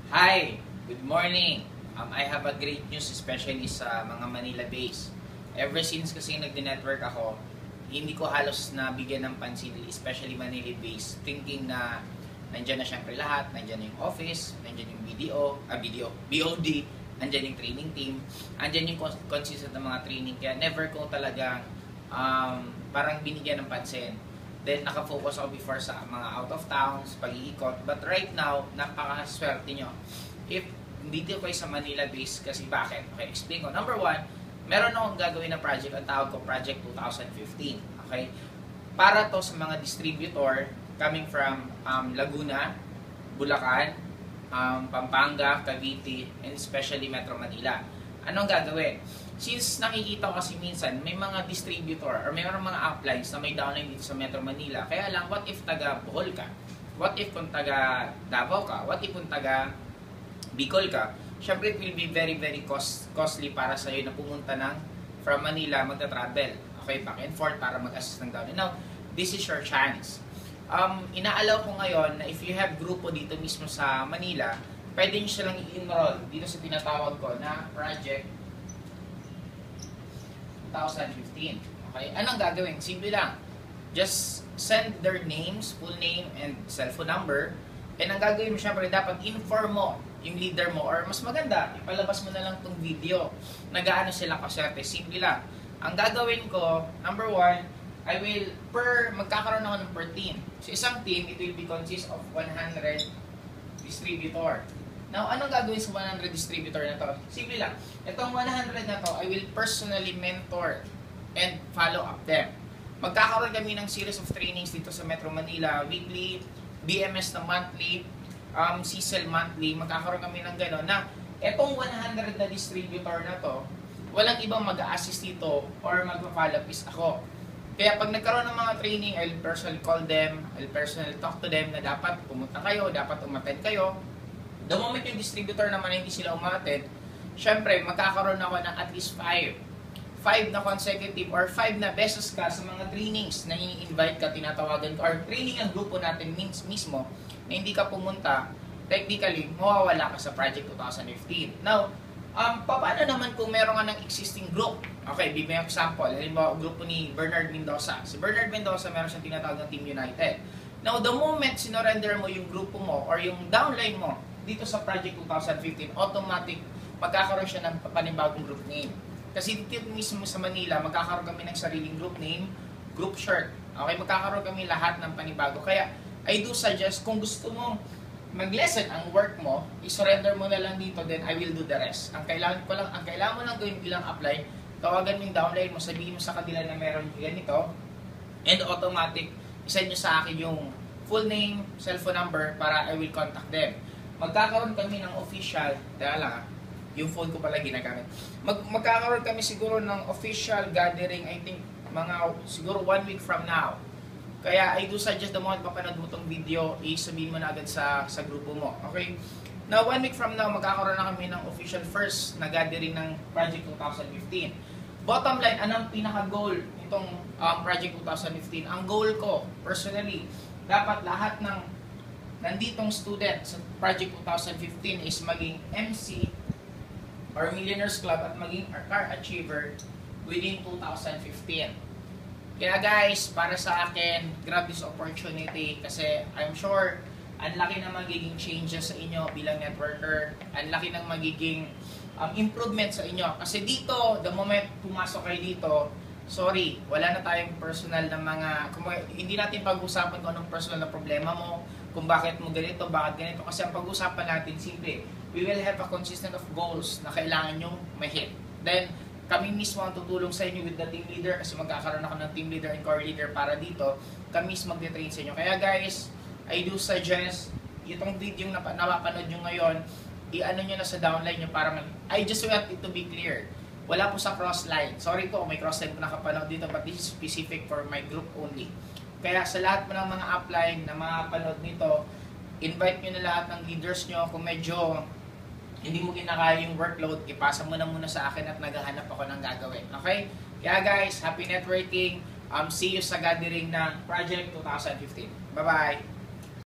Hi! Good morning! I have a great news especially sa mga Manila base. Ever since kasi nagdi-network ako, hindi ko halos nabigyan ng pansin, especially Manila base, thinking na nandyan na syempre lahat, nandyan yung office, nandyan yung BOD, nandyan yung training team, nandyan yung consistent ng mga training, kaya never ko talagang parang binigyan ng pansin. Then, nakafocus ako before sa mga out of towns, pag-iikot. But right now, napakaswerte nyo. If dito kayo sa Manila base, kasi bakit? Okay, explain ko. Number one, meron akong gagawin na project, ang tawag ko Project 2015. Okay? Para to sa mga distributor coming from Laguna, Bulacan, Pampanga, Cavite, and especially Metro Manila. Anong gagawin? Since nakikita ko kasi minsan may mga distributor or may mga uplines na may downline dito sa Metro Manila, kaya lang, what if taga Bohol ka? What if kung taga Davao ka? What if kung taga Bicol ka? Syempre, it will be very costly para sa iyo na pumunta ng from Manila, magta-travel. Okay, back and forth para mag-assist ng downline. Now, this is your chance. Inaalaw ko ngayon na if you have grupo dito mismo sa Manila, pwede nyo silang i-enroll dito sa tinatawag ko na Project 2015. Okay? Anong gagawin? Simple lang. Just send their names, full name, and cellphone number. And ang gagawin mo, syempre, dapat inform mo yung leader mo. Or mas maganda, ipalabas mo na lang tong video. Nagaano sila kaserte. Simple lang. Ang gagawin ko, number one, magkakaroon ako ng per team. So, isang team, it will be consist of 100 distributor. Now, anong gagawin sa 100 distributor na to? Simple lang. Itong 100 na to, I will personally mentor and follow up them. Magkakaroon kami ng series of trainings dito sa Metro Manila, weekly, BMS na monthly, CSEL monthly. Magkakaroon kami ng gano'n na itong 100 na distributor na to, walang ibang mag-a-assist dito or mag-follow up is ako. Kaya pag nagkaroon ng mga training, I'll personally call them, I'll personally talk to them na dapat pumunta kayo, dapat umattend kayo. The moment yung distributor naman na hindi sila umattend, syempre, magkakaroon ako ng at least 5 na consecutive or 5 na beses ka sa mga trainings na i-invite ka, tinatawagan ko, or training ang grupo natin mismo na hindi ka pumunta, technically, mawawala ka sa Project 2015. Now, paano naman kung meron ka ng existing group? Okay, bigyan ko example. Halimbawa, grupo ni Bernard Mendoza. Si Bernard Mendoza, meron siyang tinatawag ng Team United. Now, the moment sinorender mo yung grupo mo or yung downline mo dito sa Project 2015, automatic magkakaroon siya ng panibagong group name. Kasi dito mismo sa Manila, magkakaroon kami ng sariling group name, group shirt. Okay, magkakaroon kami lahat ng panibago. Kaya, I do suggest, kung gusto mo mag-lessen ang work mo, i-surrender mo na lang dito, then I will do the rest. Ang kailangan mo lang gawin bilang apply, tawagan mo yung downline mo, sabihin mo sa kanila na meron ganito, and automatic, isend nyo sa akin yung full name, cellphone number, para I will contact them. Magkakaroon kami ng official, yung phone ko pala ginagamit. Magkakaroon kami siguro ng official gathering, I think, siguro 1 week from now. Kaya I do suggest the moment mapanood mo itong video, sabihin mo na agad sa grupo mo. Okay? Now, 1 week from now, magkakaroon na kami ng official first na gathering ng Project 2015. Bottom line, anong pinaka-goal nitong Project 2015? Ang goal ko, personally, dapat lahat ng nanditong student sa Project 2015 is maging MC or Millionaires Club at maging car achiever within 2015. Kaya guys, para sa akin, grab this opportunity kasi I'm sure ang laki na magiging changes sa inyo bilang networker, ang laki ng magiging improvement sa inyo. Kasi dito, the moment pumasok kayo dito, sorry, wala na tayong personal na hindi natin pag-usapan kung anong personal na problema mo, kung bakit mo ganito, bakit ganito. Kasi ang pag-usapan natin, simple, we will have a consistent of goals na kailangan nyong ma-hit. Then, kami mismo ang tutulong sa inyo with the team leader kasi magkakaroon ako ng team leader and core leader para dito, kami mismo mag-train sa inyo. Kaya guys, I do suggest, itong video na napapanood nyo ngayon, i-ano nyo na sa downline nyo para I just want it to be clear. Wala po sa cross-line. Sorry po, may cross-line po nakapanood dito, but this is specific for my group only. Kaya sa lahat mo ng mga upline na mga panood nito, invite nyo na lahat ng leaders nyo. Kung medyo hindi mo kinakaya yung workload, ipasa mo na muna sa akin at naghahanap ako ng gagawin. Okay? Kaya guys, happy networking. See you sa gathering ng Project 2015. Bye-bye!